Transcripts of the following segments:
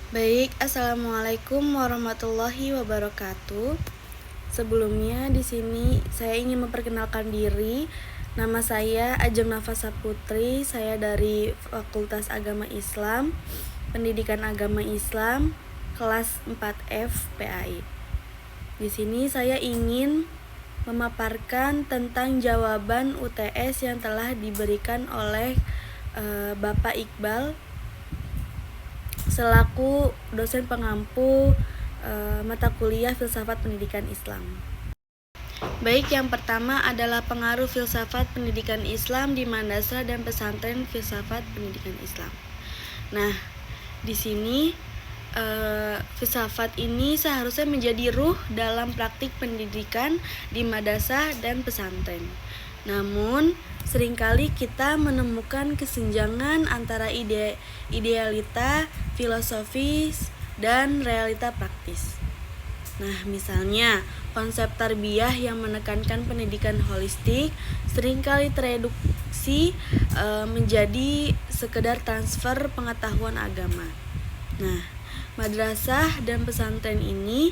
Baik, Assalamualaikum warahmatullahi wabarakatuh. Sebelumnya di sini saya ingin memperkenalkan diri. Nama saya Ajeng Nafasa Putri. Saya dari Fakultas Agama Islam, Pendidikan Agama Islam, kelas 4F PAI. Di sini saya ingin memaparkan tentang jawaban UTS yang telah diberikan oleh Bapak Iqbal selaku dosen pengampu mata kuliah Filsafat Pendidikan Islam. Baik, yang pertama adalah pengaruh filsafat pendidikan Islam di madrasah dan pesantren filsafat pendidikan Islam. Nah, di sini filsafat ini seharusnya menjadi ruh dalam praktik pendidikan di madrasah dan pesantren. Namun, seringkali kita menemukan kesenjangan antara idealita filosofis dan realita praktis. Nah, misalnya konsep tarbiyah yang menekankan pendidikan holistik seringkali tereduksi menjadi sekedar transfer pengetahuan agama. Nah, madrasah dan pesantren ini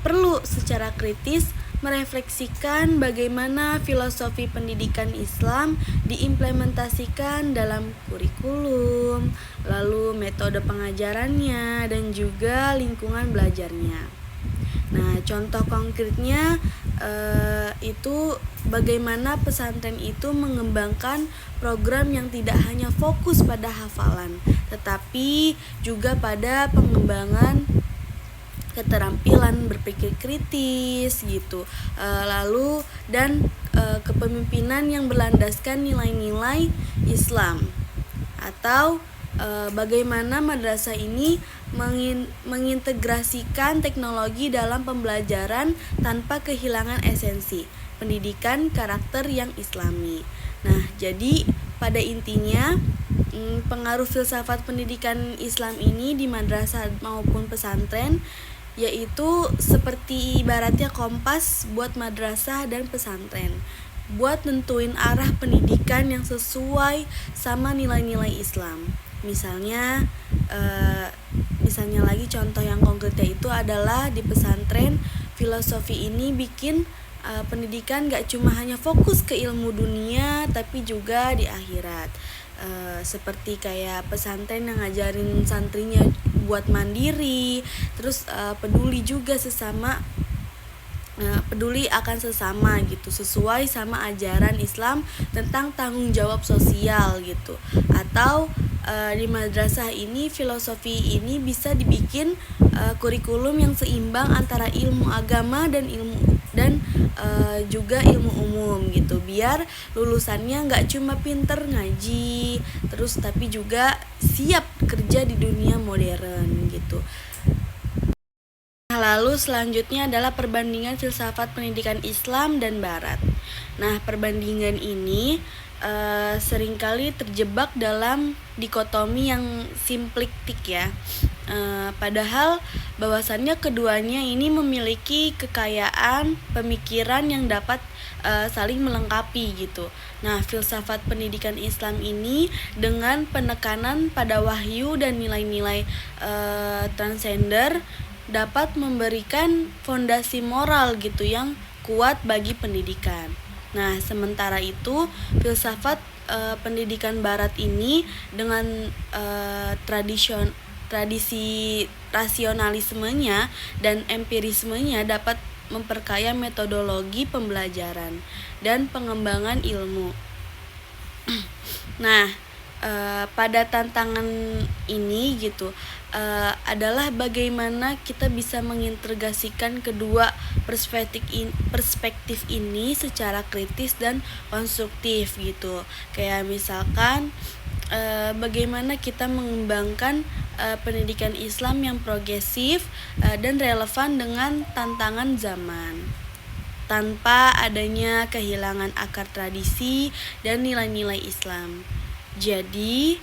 perlu secara kritis merefleksikan bagaimana filosofi pendidikan Islam diimplementasikan dalam kurikulum, lalu metode pengajarannya, dan juga lingkungan belajarnya. Nah, contoh konkretnya itu bagaimana pesantren itu mengembangkan program yang tidak hanya fokus pada hafalan, tetapi juga pada pengembangan keterampilan berpikir kritis gitu, lalu dan kepemimpinan yang berlandaskan nilai-nilai Islam, atau bagaimana madrasah ini mengintegrasikan teknologi dalam pembelajaran tanpa kehilangan esensi pendidikan karakter yang islami. Nah, jadi pada intinya pengaruh filsafat pendidikan Islam ini di madrasah maupun pesantren yaitu seperti ibaratnya kompas buat madrasah dan pesantren, buat nentuin arah pendidikan yang sesuai sama nilai-nilai Islam. Misalnya lagi contoh yang konkretnya itu adalah di pesantren filosofi ini bikin pendidikan gak cuma hanya fokus ke ilmu dunia tapi juga di akhirat. Seperti kayak pesantren yang ngajarin santrinya buat mandiri, terus peduli juga sesama, peduli akan sesama gitu, sesuai sama ajaran Islam tentang tanggung jawab sosial gitu. Atau di madrasah ini filosofi ini bisa dibikin kurikulum yang seimbang antara ilmu agama dan juga ilmu umum gitu, biar lulusannya nggak cuma pinter ngaji terus tapi juga siap kerja di dunia modern gitu. Lalu selanjutnya adalah perbandingan filsafat pendidikan Islam dan Barat. Nah, perbandingan ini seringkali terjebak dalam dikotomi yang simpliktik ya. Padahal bahwasannya keduanya ini memiliki kekayaan pemikiran yang dapat saling melengkapi gitu. Nah, filsafat pendidikan Islam ini dengan penekanan pada wahyu dan nilai-nilai transender dapat memberikan fondasi moral gitu yang kuat bagi pendidikan. Nah, sementara itu filsafat pendidikan Barat ini dengan tradisi rasionalismenya dan empirismenya dapat memperkaya metodologi pembelajaran dan pengembangan ilmu. Nah, pada tantangan ini gitu adalah bagaimana kita bisa mengintegrasikan kedua perspektif ini secara kritis dan konstruktif gitu. Kayak misalkan bagaimana kita mengembangkan pendidikan Islam yang progresif dan relevan dengan tantangan zaman, tanpa adanya kehilangan akar tradisi dan nilai-nilai Islam. Jadi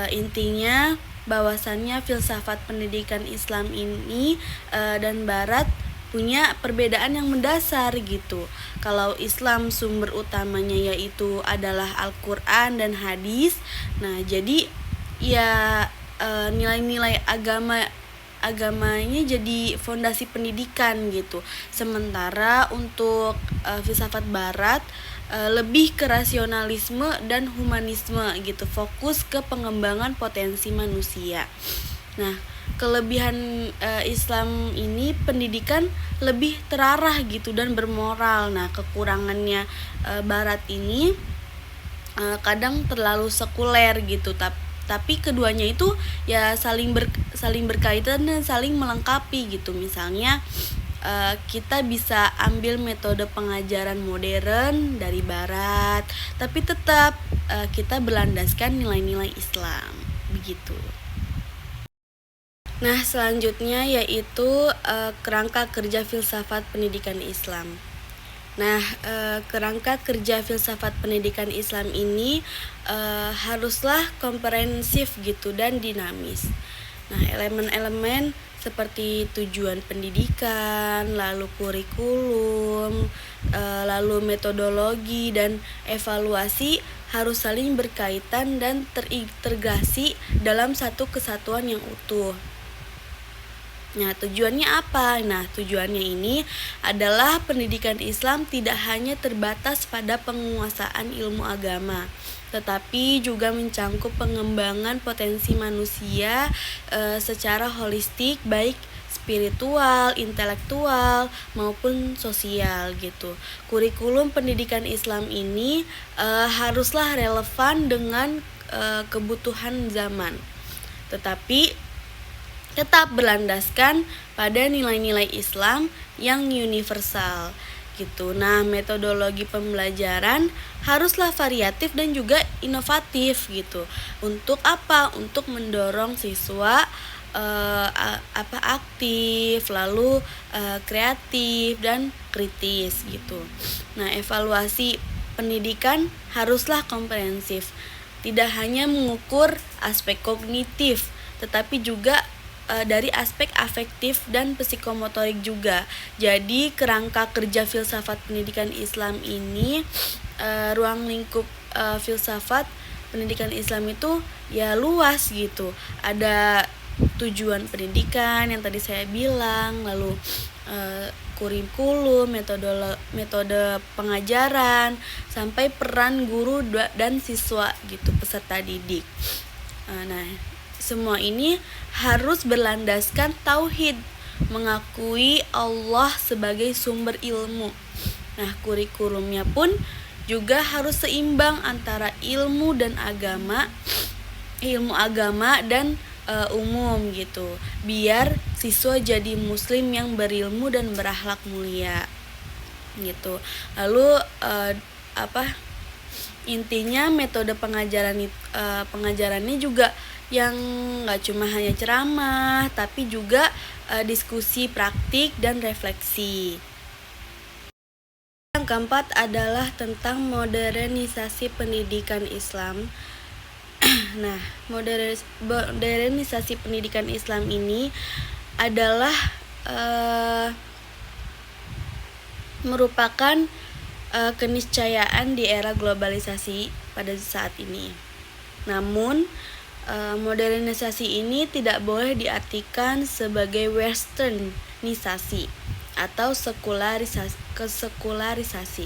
intinya bahwasannya filsafat pendidikan Islam ini dan Barat punya perbedaan yang mendasar gitu. Kalau Islam sumber utamanya yaitu adalah Al-Quran dan hadis. Nah, jadi ya nilai-nilai agamanya jadi fondasi pendidikan gitu. Sementara untuk filsafat barat lebih ke rasionalisme dan humanisme gitu, fokus ke pengembangan potensi manusia. Nah, kelebihan Islam ini pendidikan lebih terarah gitu dan bermoral. Nah, kekurangannya barat ini kadang terlalu sekuler gitu, tapi keduanya itu ya saling berkaitan dan saling melengkapi gitu. Misalnya kita bisa ambil metode pengajaran modern dari barat, tapi tetap kita berlandaskan nilai-nilai Islam begitu. Nah, selanjutnya yaitu kerangka kerja filsafat pendidikan Islam. Nah, kerangka kerja filsafat pendidikan Islam ini haruslah komprehensif gitu dan dinamis. Nah, elemen-elemen seperti tujuan pendidikan, lalu kurikulum, lalu metodologi dan evaluasi harus saling berkaitan dan terintegrasi dalam satu kesatuan yang utuh. Nah, tujuannya apa? Nah, tujuannya ini adalah pendidikan Islam tidak hanya terbatas pada penguasaan ilmu agama, tetapi juga mencangkup pengembangan potensi manusia secara holistik, baik spiritual, intelektual, maupun sosial gitu. Kurikulum pendidikan Islam ini haruslah relevan dengan kebutuhan zaman, tetapi tetap berlandaskan pada nilai-nilai Islam yang universal gitu. Nah, metodologi pembelajaran haruslah variatif dan juga inovatif gitu. Untuk apa? Untuk mendorong siswa aktif, lalu kreatif dan kritis gitu. Nah, evaluasi pendidikan haruslah komprehensif. Tidak hanya mengukur aspek kognitif, tetapi juga dari aspek afektif dan psikomotorik juga. Jadi kerangka kerja filsafat pendidikan Islam ini, ruang lingkup filsafat pendidikan Islam itu ya luas gitu. Ada tujuan pendidikan yang tadi saya bilang, lalu kurikulum, metode pengajaran, sampai peran guru dan siswa gitu, peserta didik. Nah, semua ini harus berlandaskan tauhid, mengakui Allah sebagai sumber ilmu. Nah, kurikulumnya pun juga harus seimbang antara ilmu agama dan umum gitu. Biar siswa jadi muslim yang berilmu dan berakhlak mulia gitu. Lalu intinya metode pengajarannya juga yang nggak cuma hanya ceramah, tapi juga diskusi praktik dan refleksi. Yang keempat adalah tentang modernisasi pendidikan Islam. Nah, modernisasi pendidikan Islam ini adalah merupakan keniscayaan di era globalisasi pada saat ini. Namun modernisasi ini tidak boleh diartikan sebagai westernisasi atau sekularisasi.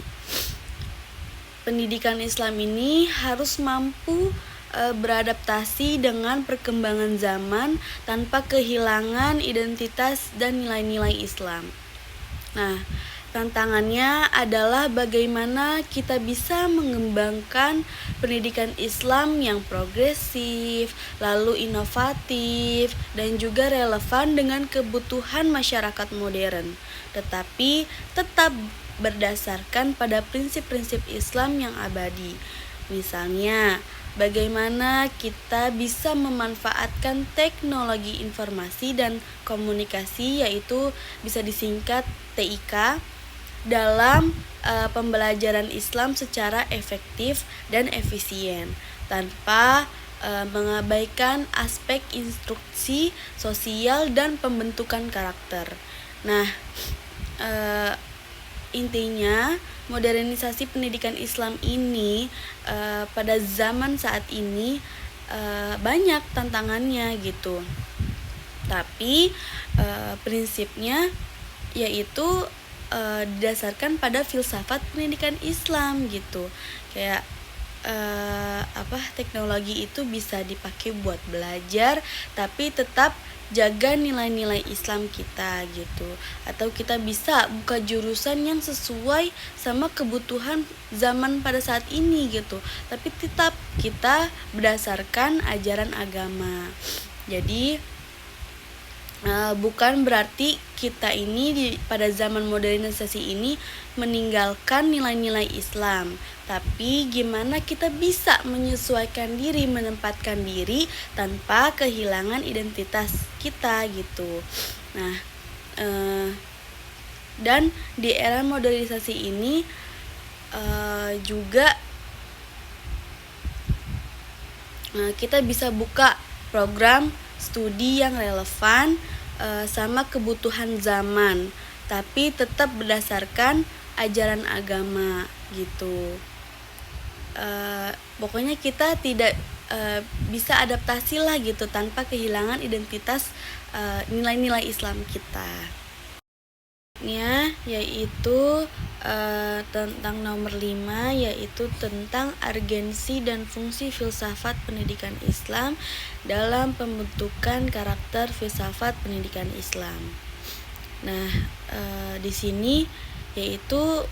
Pendidikan Islam ini harus mampu beradaptasi dengan perkembangan zaman tanpa kehilangan identitas dan nilai-nilai Islam. Nah, tantangannya adalah bagaimana kita bisa mengembangkan pendidikan Islam yang progresif, lalu inovatif, dan juga relevan dengan kebutuhan masyarakat modern, tetapi tetap berdasarkan pada prinsip-prinsip Islam yang abadi. Misalnya, bagaimana kita bisa memanfaatkan teknologi informasi dan komunikasi, yaitu bisa disingkat TIK, dalam pembelajaran Islam secara efektif dan efisien tanpa mengabaikan aspek instruksi sosial dan pembentukan karakter. Nah, intinya modernisasi pendidikan Islam ini pada zaman saat ini banyak tantangannya gitu. Tapi prinsipnya yaitu didasarkan pada filsafat pendidikan Islam gitu. Kayak teknologi itu bisa dipakai buat belajar tapi tetap jaga nilai-nilai Islam kita gitu. Atau kita bisa buka jurusan yang sesuai sama kebutuhan zaman pada saat ini gitu, tapi tetap kita berdasarkan ajaran agama. Jadi bukan berarti kita ini pada zaman modernisasi ini meninggalkan nilai-nilai Islam, tapi gimana kita bisa menyesuaikan diri, menempatkan diri tanpa kehilangan identitas kita gitu. Nah, dan di era modernisasi ini juga kita bisa buka program studi yang relevan sama kebutuhan zaman, tapi tetap berdasarkan ajaran agama gitu. Pokoknya kita tidak bisa adaptasi lah gitu tanpa kehilangan identitas nilai-nilai Islam kita. Yaitu tentang nomor 5, yaitu tentang urgensi dan fungsi filsafat pendidikan Islam dalam pembentukan karakter filsafat pendidikan Islam. Nah, di sini yaitu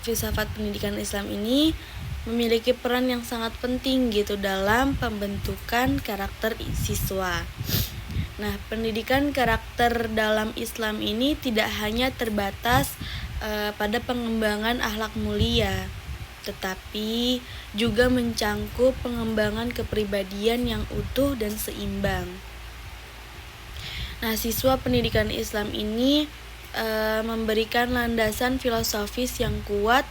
filsafat pendidikan Islam ini memiliki peran yang sangat penting gitu dalam pembentukan karakter siswa. Nah, pendidikan karakter dalam Islam ini tidak hanya terbatas pada pengembangan akhlak mulia, tetapi juga mencangkup pengembangan kepribadian yang utuh dan seimbang. Nah, siswa pendidikan Islam ini memberikan landasan filosofis yang kuat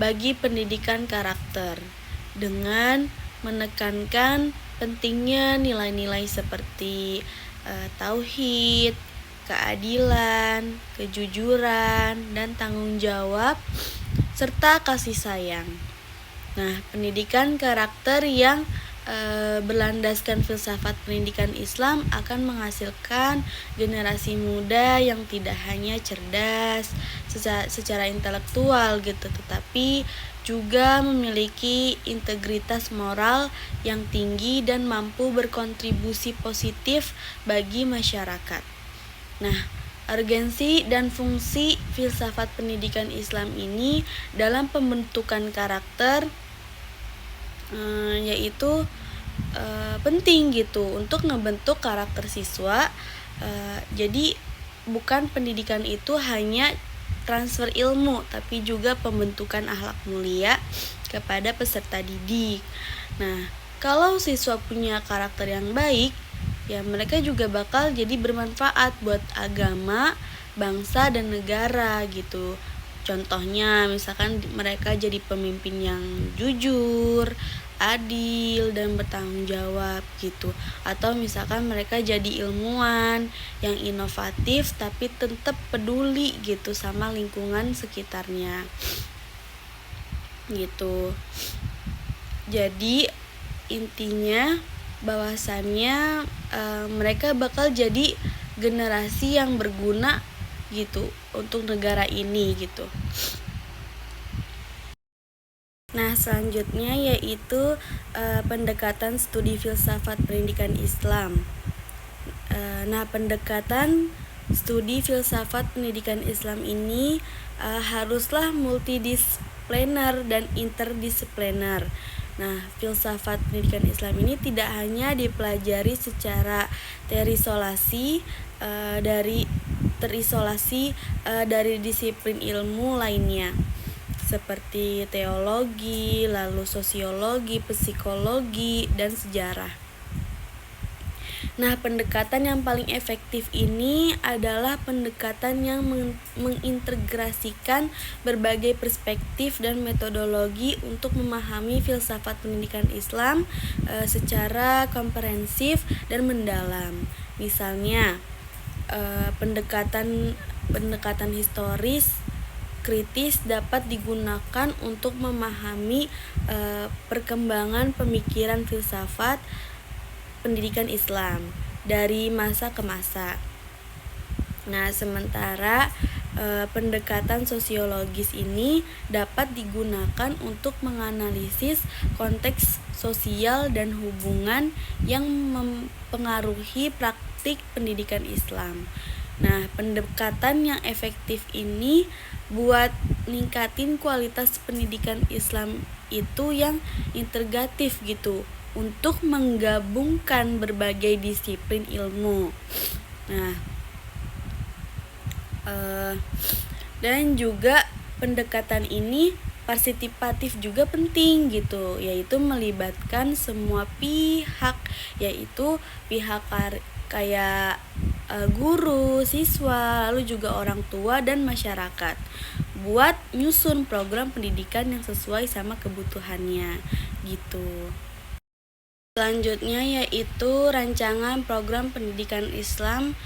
bagi pendidikan karakter dengan menekankan pentingnya nilai-nilai seperti tauhid, keadilan, kejujuran, dan tanggung jawab, serta kasih sayang. Nah, pendidikan karakter yang berlandaskan filsafat pendidikan Islam akan menghasilkan generasi muda yang tidak hanya cerdas secara intelektual gitu, tetapi juga memiliki integritas moral yang tinggi dan mampu berkontribusi positif bagi masyarakat. Nah, urgensi dan fungsi filsafat pendidikan Islam ini dalam pembentukan karakter yaitu penting gitu untuk ngebentuk karakter siswa. Jadi bukan pendidikan itu hanya transfer ilmu, tapi juga pembentukan akhlak mulia kepada peserta didik. Nah, kalau siswa punya karakter yang baik, ya mereka juga bakal jadi bermanfaat buat agama, bangsa, dan negara gitu. Contohnya misalkan mereka jadi pemimpin yang jujur, adil, dan bertanggung jawab gitu. Atau misalkan mereka jadi ilmuwan yang inovatif tapi tetap peduli gitu sama lingkungan sekitarnya gitu. Jadi intinya bahwasannya mereka bakal jadi generasi yang berguna gitu untuk negara ini gitu. Nah, selanjutnya yaitu pendekatan studi filsafat pendidikan Islam. Nah, pendekatan studi filsafat pendidikan Islam ini haruslah multidisipliner dan interdisipliner. Nah, filsafat pendidikan Islam ini tidak hanya dipelajari secara terisolasi dari disiplin ilmu lainnya seperti teologi, lalu sosiologi, psikologi, dan sejarah. Nah, pendekatan yang paling efektif ini adalah pendekatan yang mengintegrasikan berbagai perspektif dan metodologi untuk memahami filsafat pendidikan Islam secara komprehensif dan mendalam. Misalnya, pendekatan historis kritis dapat digunakan untuk memahami perkembangan pemikiran filsafat pendidikan Islam dari masa ke masa. Nah, sementara pendekatan sosiologis ini dapat digunakan untuk menganalisis konteks sosial dan hubungan yang mempengaruhi praktik pendidikan Islam. Nah, pendekatan yang efektif ini buat ningkatin kualitas pendidikan Islam itu yang integratif gitu, untuk menggabungkan berbagai disiplin ilmu. Nah, dan juga pendekatan ini partisipatif juga penting gitu, yaitu melibatkan semua pihak, yaitu pihak kayak guru, siswa, lalu juga orang tua dan masyarakat, buat nyusun program pendidikan yang sesuai sama kebutuhannya gitu. Selanjutnya yaitu rancangan program pendidikan Islam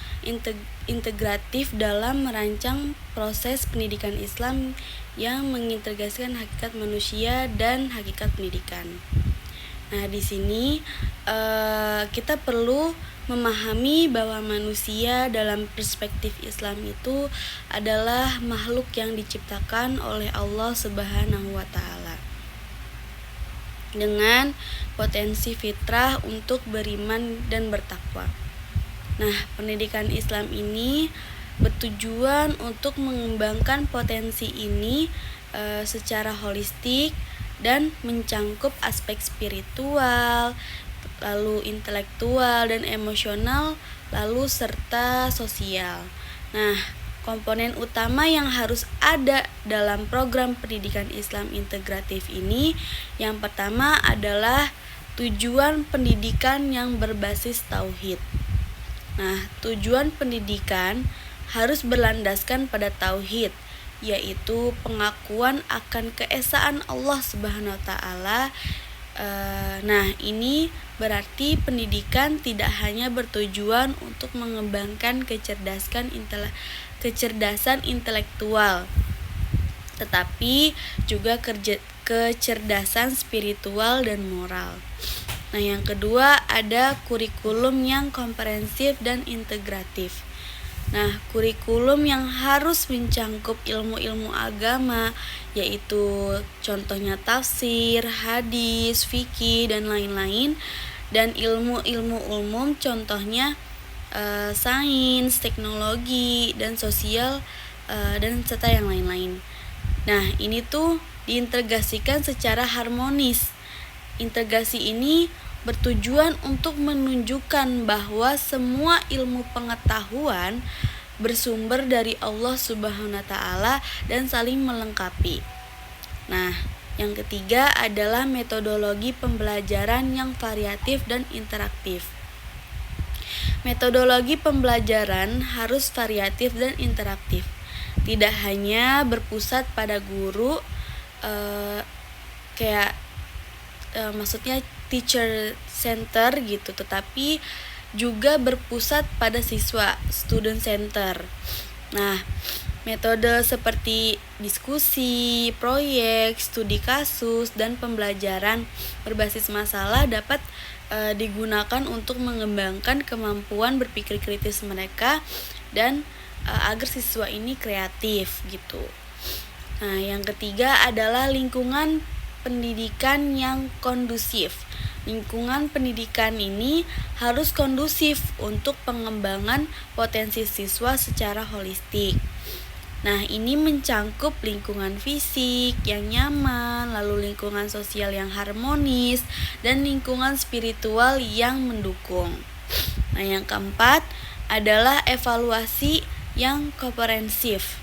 integratif dalam merancang proses pendidikan Islam yang mengintegrasikan hakikat manusia dan hakikat pendidikan. Nah, di sini kita perlu memahami bahwa manusia dalam perspektif Islam itu adalah makhluk yang diciptakan oleh Allah Subhanahu wa Ta'ala dengan potensi fitrah untuk beriman dan bertakwa. Nah, pendidikan Islam ini bertujuan untuk mengembangkan potensi ini secara holistik dan mencangkup aspek spiritual, lalu intelektual dan emosional, lalu serta sosial. Nah, komponen utama yang harus ada dalam program pendidikan Islam integratif ini, yang pertama adalah tujuan pendidikan yang berbasis tauhid. Nah, tujuan pendidikan harus berlandaskan pada tauhid, yaitu pengakuan akan keesaan Allah Subhanahu wa Ta'ala. Nah, ini berarti pendidikan tidak hanya bertujuan untuk mengembangkan kecerdasan intelektual, tetapi juga kecerdasan spiritual dan moral. Nah, yang kedua ada kurikulum yang komprehensif dan integratif. Nah, kurikulum yang harus mencangkup ilmu-ilmu agama, yaitu contohnya tafsir, hadis, fikih, dan lain-lain, dan ilmu-ilmu umum, contohnya sains, teknologi, dan sosial, dan serta yang lain-lain. Nah, ini tuh diintegrasikan secara harmonis. Integrasi ini bertujuan untuk menunjukkan bahwa semua ilmu pengetahuan bersumber dari Allah Subhanahu wa Ta'ala dan saling melengkapi. Nah, yang ketiga adalah metodologi pembelajaran yang variatif dan interaktif. Metodologi pembelajaran harus variatif dan interaktif. Tidak hanya berpusat pada guru, maksudnya teacher center gitu, tetapi juga berpusat pada siswa, student center. Nah, metode seperti diskusi, proyek, studi kasus, dan pembelajaran berbasis masalah dapat digunakan untuk mengembangkan kemampuan berpikir kritis mereka dan agar siswa ini kreatif gitu. Nah, yang ketiga adalah lingkungan pendidikan yang kondusif. Lingkungan pendidikan ini harus kondusif untuk pengembangan potensi siswa secara holistik. Nah, ini mencangkup lingkungan fisik yang nyaman, lalu lingkungan sosial yang harmonis, dan lingkungan spiritual yang mendukung. Nah, yang keempat adalah evaluasi yang komprehensif.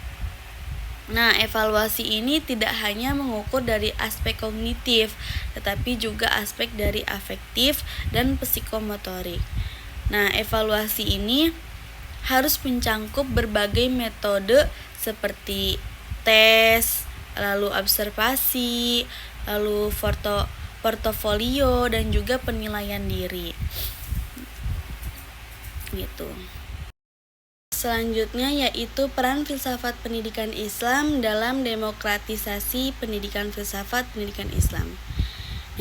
Nah, evaluasi ini tidak hanya mengukur dari aspek kognitif, tetapi juga aspek dari afektif dan psikomotorik. Nah, evaluasi ini harus mencangkup berbagai metode seperti tes, lalu observasi, lalu portofolio, dan juga penilaian diri. Gitu. Selanjutnya yaitu peran filsafat pendidikan Islam dalam demokratisasi pendidikan filsafat pendidikan Islam.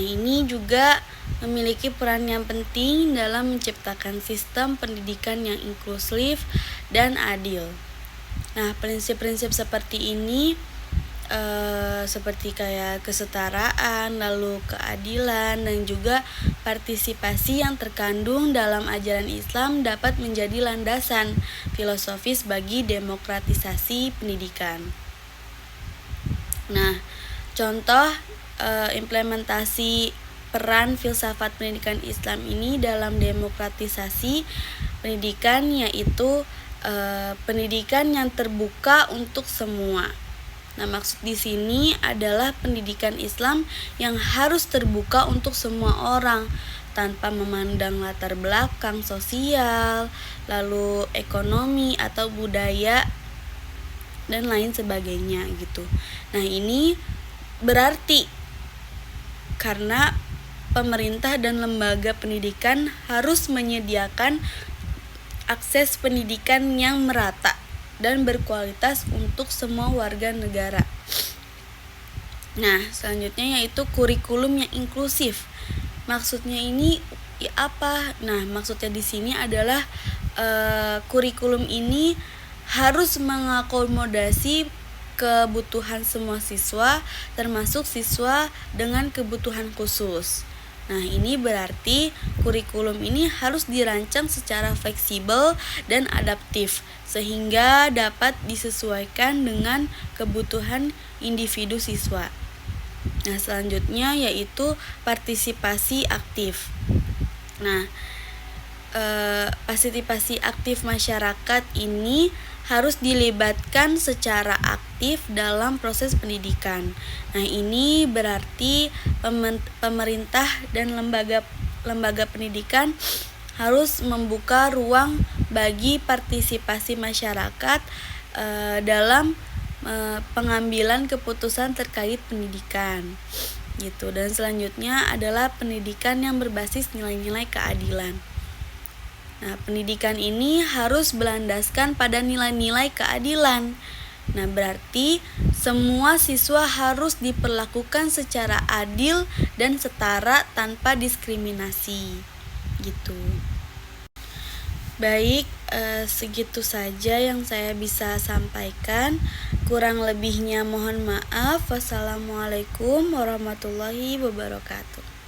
Nah, ini juga memiliki peran yang penting dalam menciptakan sistem pendidikan yang inklusif dan adil. Nah, prinsip-prinsip seperti ini seperti kayak kesetaraan, lalu keadilan, dan juga partisipasi yang terkandung dalam ajaran Islam dapat menjadi landasan filosofis bagi demokratisasi pendidikan. Nah, contoh implementasi peran filsafat pendidikan Islam ini dalam demokratisasi pendidikan yaitu pendidikan yang terbuka untuk semua. Nah, maksud di sini adalah pendidikan Islam yang harus terbuka untuk semua orang tanpa memandang latar belakang sosial, lalu ekonomi atau budaya dan lain sebagainya gitu. Nah, ini berarti karena pemerintah dan lembaga pendidikan harus menyediakan akses pendidikan yang merata dan berkualitas untuk semua warga negara. Nah, selanjutnya yaitu kurikulum yang inklusif. Maksudnya ini apa? Nah, maksudnya di sini adalah kurikulum ini harus mengakomodasi kebutuhan semua siswa, termasuk siswa dengan kebutuhan khusus. Nah, ini berarti kurikulum ini harus dirancang secara fleksibel dan adaptif sehingga dapat disesuaikan dengan kebutuhan individu siswa. Nah, selanjutnya yaitu partisipasi aktif. Nah, partisipasi aktif masyarakat ini harus dilibatkan secara aktif dalam proses pendidikan. Nah, ini berarti pemerintah dan lembaga pendidikan harus membuka ruang bagi partisipasi masyarakat dalam pengambilan keputusan terkait pendidikan gitu. Dan selanjutnya adalah pendidikan yang berbasis nilai-nilai keadilan. Nah, pendidikan ini harus berlandaskan pada nilai-nilai keadilan. Nah, berarti semua siswa harus diperlakukan secara adil dan setara tanpa diskriminasi. Gitu. Baik, segitu saja yang saya bisa sampaikan. Kurang lebihnya mohon maaf. Wassalamualaikum warahmatullahi wabarakatuh.